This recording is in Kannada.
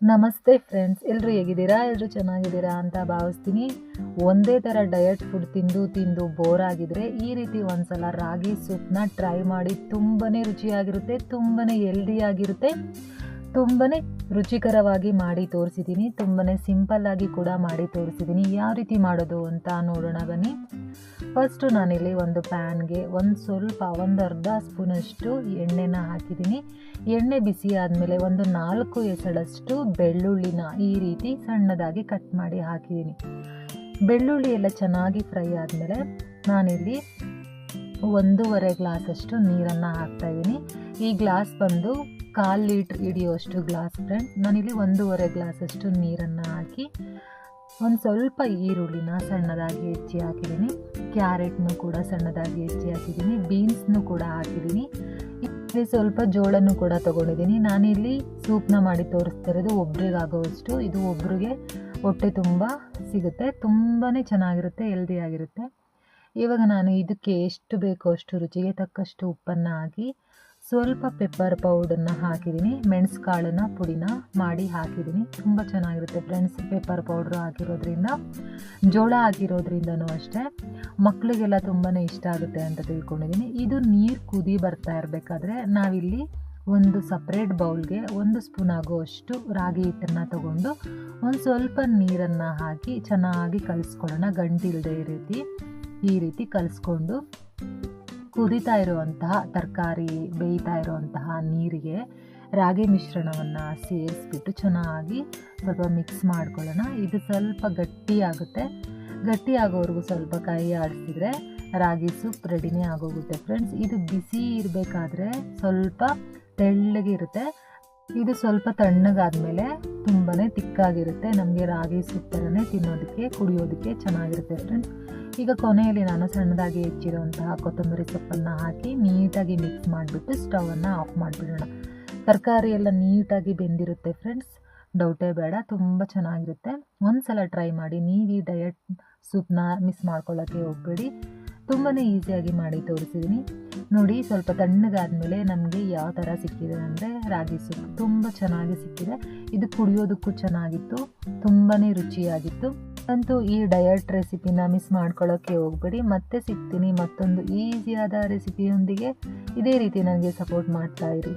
ನಮಸ್ತೆ ಫ್ರೆಂಡ್ಸ್, ಎಲ್ಲರೂ ಹೇಗಿದ್ದೀರಾ? ಎಲ್ಲರೂ ಚೆನ್ನಾಗಿದ್ದೀರಾ ಅಂತ ಭಾವಿಸ್ತೀನಿ. ಒಂದೇ ಥರ ಡಯಟ್ ಫುಡ್ ತಿಂದು ಬೋರ್ ಆಗಿದ್ರೆ ಈ ರೀತಿ ಒಂದ್ಸಲ ರಾಗಿ ಸೂಪ್ನ ಟ್ರೈ ಮಾಡಿ. ತುಂಬಾ ರುಚಿಯಾಗಿರುತ್ತೆ, ತುಂಬಾ ಹೆಲ್ದಿಯಾಗಿರುತ್ತೆ, ತುಂಬಾ ರುಚಿಕರವಾಗಿ ಮಾಡಿ ತೋರಿಸಿದ್ದೀನಿ. ತುಂಬಾ ಸಿಂಪಲ್ಲಾಗಿ ಕೂಡ ಮಾಡಿ ತೋರಿಸಿದ್ದೀನಿ. ಯಾವ ರೀತಿ ಮಾಡೋದು ಅಂತ ನೋಡೋಣ ಬನ್ನಿ. ಫಸ್ಟು ನಾನಿಲ್ಲಿ ಒಂದು ಪ್ಯಾನ್ಗೆ ಒಂದು ಅರ್ಧ ಸ್ಪೂನಷ್ಟು ಎಣ್ಣೆನ ಹಾಕಿದ್ದೀನಿ. ಎಣ್ಣೆ ಬಿಸಿ ಆದಮೇಲೆ ಒಂದು 4 ಎಸಳಷ್ಟು ಬೆಳ್ಳುಳ್ಳಿನ ಈ ರೀತಿ ಸಣ್ಣದಾಗಿ ಕಟ್ ಮಾಡಿ ಹಾಕಿದ್ದೀನಿ. ಬೆಳ್ಳುಳ್ಳಿ ಎಲ್ಲ ಚೆನ್ನಾಗಿ ಫ್ರೈ ಆದಮೇಲೆ ನಾನಿಲ್ಲಿ 1.5 ಗ್ಲಾಸಷ್ಟು ನೀರನ್ನು ಹಾಕ್ತಾಯಿದ್ದೀನಿ. ಈ ಗ್ಲಾಸ್ ಬಂದು 1/4 ಲೀಟ್ರ್ ಹಿಡಿಯೋಷ್ಟು ಗ್ಲಾಸ್ ಫ್ರೆಂಡ್ಸ್. ನಾನಿಲ್ಲಿ 1.5 ಗ್ಲಾಸಷ್ಟು ನೀರನ್ನು ಹಾಕಿ ಒಂದು ಸ್ವಲ್ಪ ಈರುಳ್ಳಿನ ಸಣ್ಣದಾಗಿ ಹೆಚ್ಚಿ ಹಾಕಿದ್ದೀನಿ. ಕ್ಯಾರೆಟ್ನು ಕೂಡ ಸಣ್ಣದಾಗಿ ಹೆಚ್ಚಿ ಹಾಕಿದ್ದೀನಿ. ಬೀನ್ಸ್ನು ಕೂಡ ಹಾಕಿದ್ದೀನಿ. ಇಲ್ಲಿ ಸ್ವಲ್ಪ ಜೋಳನೂ ಕೂಡ ತೊಗೊಂಡಿದ್ದೀನಿ. ನಾನಿಲ್ಲಿ ಸೂಪ್ನ ಮಾಡಿ ತೋರಿಸ್ತಿರೋದು ಒಬ್ರಿಗಾಗೋವಷ್ಟು. ಇದು ಒಬ್ರಿಗೆ ಹೊಟ್ಟೆ ತುಂಬ ಸಿಗುತ್ತೆ, ತುಂಬಾ ಚೆನ್ನಾಗಿರುತ್ತೆ, ಹೆಲ್ದಿಯಾಗಿರುತ್ತೆ. ಇವಾಗ ನಾನು ಇದಕ್ಕೆ ಎಷ್ಟು ಬೇಕೋ ಅಷ್ಟು ರುಚಿಗೆ ತಕ್ಕಷ್ಟು ಉಪ್ಪನ್ನು ಹಾಕಿ ಸ್ವಲ್ಪ ಪೆಪ್ಪರ್ ಪೌಡರ್ನ ಹಾಕಿದ್ದೀನಿ. ಮೆಣಸು ಕಾಳನ್ನ ಪುಡಿನ ಮಾಡಿ ಹಾಕಿದ್ದೀನಿ. ತುಂಬ ಚೆನ್ನಾಗಿರುತ್ತೆ ಫ್ರೆಂಡ್ಸ್ ಪೆಪ್ಪರ್ ಪೌಡ್ರು ಹಾಕಿರೋದ್ರಿಂದ. ಜೋಳ ಹಾಕಿರೋದ್ರಿಂದನೂ ಅಷ್ಟೇ ಮಕ್ಕಳಿಗೆಲ್ಲ ತುಂಬಾ ಇಷ್ಟ ಆಗುತ್ತೆ ಅಂತ ತಿಳ್ಕೊಂಡಿದ್ದೀನಿ. ಇದು ನೀರು ಕುದಿ ಬರ್ತಾ ಇರಬೇಕಾದ್ರೆ ನಾವಿಲ್ಲಿ ಒಂದು ಸಪ್ರೇಟ್ ಬೌಲ್ಗೆ 1 ಸ್ಪೂನ್ ಆಗುವಷ್ಟು ರಾಗಿ ಹಿಟ್ಟನ್ನು ತಗೊಂಡು ಒಂದು ಸ್ವಲ್ಪ ನೀರನ್ನು ಹಾಕಿ ಚೆನ್ನಾಗಿ ಕಲಿಸ್ಕೊಳ್ಳೋಣ. ಗಂಟಿಲ್ಲದೆ ಈ ರೀತಿ ಕಲಿಸ್ಕೊಂಡು ಕುದೀತಾ ಇರುವಂತಹ ತರಕಾರಿ ಬೇಯ್ತಾ ಇರುವಂತಹ ನೀರಿಗೆ ರಾಗಿ ಮಿಶ್ರಣವನ್ನು ಸೇರಿಸ್ಬಿಟ್ಟು ಚೆನ್ನಾಗಿ ಸ್ವಲ್ಪ ಮಿಕ್ಸ್ ಮಾಡ್ಕೊಳ್ಳೋಣ. ಇದು ಸ್ವಲ್ಪ ಗಟ್ಟಿಯಾಗುತ್ತೆ. ಗಟ್ಟಿ ಆಗೋವರೆಗೂ ಸ್ವಲ್ಪ ಕೈ ಆಡಿಸಿದ್ರೆ ರಾಗಿ ಸೂಪ್ ರೆಡಿನೇ ಆಗೋಗುತ್ತೆ ಫ್ರೆಂಡ್ಸ್. ಇದು ಬಿಸಿ ಇರಬೇಕಾದ್ರೆ ಸ್ವಲ್ಪ ತೆಳ್ಳಗೆ ಇರುತ್ತೆ. ಇದು ಸ್ವಲ್ಪ ತಣ್ಣಗಾದ್ಮೇಲೆ ತುಂಬಾ ತಿಕ್ಕಾಗಿರುತ್ತೆ. ನಮಗೆ ರಾಗಿ ಸೂಪ್ ಥರನೇ ತಿನ್ನೋದಕ್ಕೆ ಕುಡಿಯೋದಕ್ಕೆ ಚೆನ್ನಾಗಿರುತ್ತೆ ಫ್ರೆಂಡ್ಸ್. ಈಗ ಕೊನೆಯಲ್ಲಿ ನಾನು ಸಣ್ಣದಾಗಿ ಹೆಚ್ಚಿರುವಂತಹ ಕೊತ್ತಂಬರಿ ಸೊಪ್ಪನ್ನು ಹಾಕಿ ನೀಟಾಗಿ ಮಿಕ್ಸ್ ಮಾಡಿಬಿಟ್ಟು ಸ್ಟವನ್ನು ಆಫ್ ಮಾಡಿಬಿಡೋಣ. ತರಕಾರಿ ಎಲ್ಲ ನೀಟಾಗಿ ಬೆಂದಿರುತ್ತೆ ಫ್ರೆಂಡ್ಸ್, ಡೌಟೇ ಬೇಡ, ತುಂಬ ಚೆನ್ನಾಗಿರುತ್ತೆ. ಒಂದು ಸಲ ಟ್ರೈ ಮಾಡಿ. ನೀವು ಈ ಡಯಟ್ ಸೂಪ್ನ ಮಿಸ್ ಮಾಡ್ಕೊಳ್ಳೋಕ್ಕೆ ಹೋಗಬೇಡಿ. ತುಂಬಾ ಈಸಿಯಾಗಿ ಮಾಡಿ ತೋರಿಸಿದ್ದೀನಿ ನೋಡಿ. ಸ್ವಲ್ಪ ತಣ್ಣಗಾದ್ಮೇಲೆ ನಮಗೆ ಯಾವ ಥರ ಸಿಕ್ಕಿದೆ ಅಂದರೆ ರಾಗಿ ಸೂಪ್ ತುಂಬ ಚೆನ್ನಾಗಿ ಸಿಕ್ಕಿದೆ. ಇದು ಕುಡಿಯೋದಕ್ಕೂ ಚೆನ್ನಾಗಿತ್ತು, ತುಂಬಾ ರುಚಿಯಾಗಿತ್ತು. ಅಂತೂ ಈ ಡಯಟ್ ರೆಸಿಪಿನ ಮಿಸ್ ಮಾಡ್ಕೊಳ್ಳೋಕ್ಕೆ ಹೋಗಬೇಡಿ. ಮತ್ತೆ ಸಿಗ್ತೀನಿ ಮತ್ತೊಂದು ಈಸಿಯಾದ ರೆಸಿಪಿಯೊಂದಿಗೆ. ಇದೇ ರೀತಿ ನನಗೆ ಸಪೋರ್ಟ್ ಮಾಡ್ತಾ ಇರಿ.